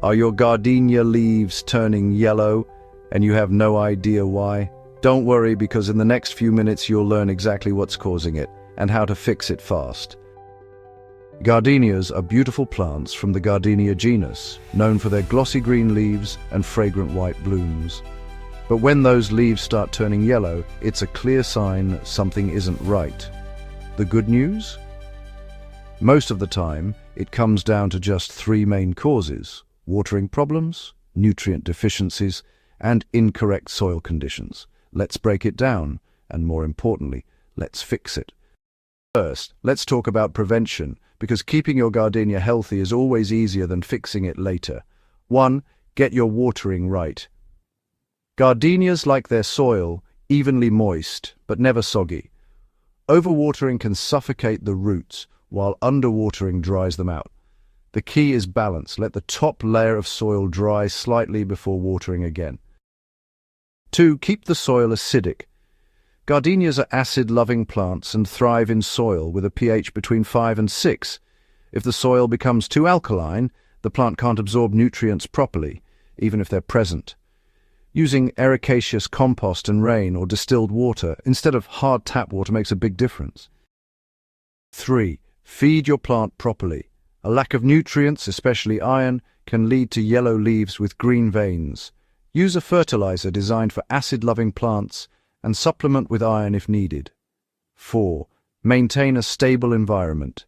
Are your gardenia leaves turning yellow and you have no idea why? Don't worry, because in the next few minutes you'll learn exactly what's causing it and how to fix it fast. Gardenias are beautiful plants from the Gardenia genus, known for their glossy green leaves and fragrant white blooms. But when those leaves start turning yellow, it's a clear sign something isn't right. The good news? Most of the time, it comes down to just three main causes: watering problems, nutrient deficiencies, and incorrect soil conditions. Let's break it down, and more importantly, let's fix it. First, let's talk about prevention, because keeping your gardenia healthy is always easier than fixing it later. 1. Get your watering right. Gardenias like their soil evenly moist, but never soggy. Overwatering can suffocate the roots, while underwatering dries them out. The key is balance. Let the top layer of soil dry slightly before watering again. 2. Keep the soil acidic. Gardenias are acid-loving plants and thrive in soil with a pH between 5 and 6. If the soil becomes too alkaline, the plant can't absorb nutrients properly, even if they're present. Using ericaceous compost and rain or distilled water instead of hard tap water makes a big difference. 3. Feed your plant properly. A lack of nutrients, especially iron, can lead to yellow leaves with green veins. Use a fertilizer designed for acid-loving plants and supplement with iron if needed. 4. Maintain a stable environment.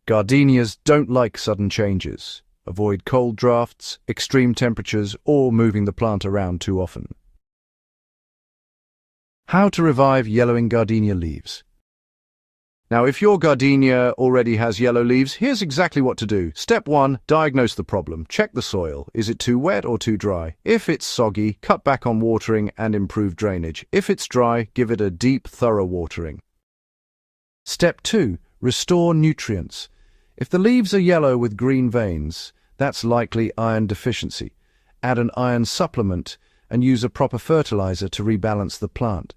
Gardenias don't like sudden changes. Avoid cold drafts, extreme temperatures, or moving the plant around too often. How to revive yellowing gardenia leaves. Now, if your gardenia already has yellow leaves, here's exactly what to do. Step 1, diagnose the problem. Check the soil. Is it too wet or too dry? If it's soggy, cut back on watering and improve drainage. If it's dry, give it a deep, thorough watering. Step 2, restore nutrients. If the leaves are yellow with green veins, that's likely iron deficiency. Add an iron supplement and use a proper fertilizer to rebalance the plant.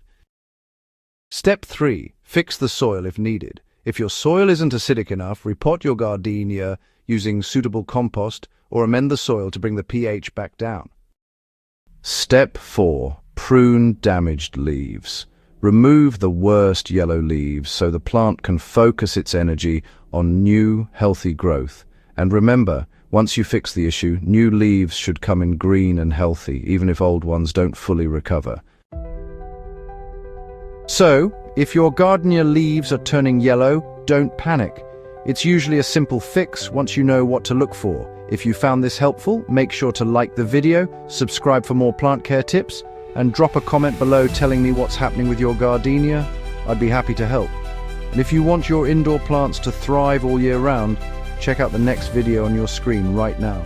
Step 3. Fix the soil if needed. If your soil isn't acidic enough, repot your gardenia using suitable compost or amend the soil to bring the pH back down. Step 4. Prune damaged leaves. Remove the worst yellow leaves so the plant can focus its energy on new, healthy growth. And remember, once you fix the issue, new leaves should come in green and healthy, even if old ones don't fully recover. So, if your gardenia leaves are turning yellow, don't panic. It's usually a simple fix once you know what to look for. If you found this helpful, make sure to like the video, subscribe for more plant care tips, and drop a comment below telling me what's happening with your gardenia. I'd be happy to help. And if you want your indoor plants to thrive all year round, check out the next video on your screen right now.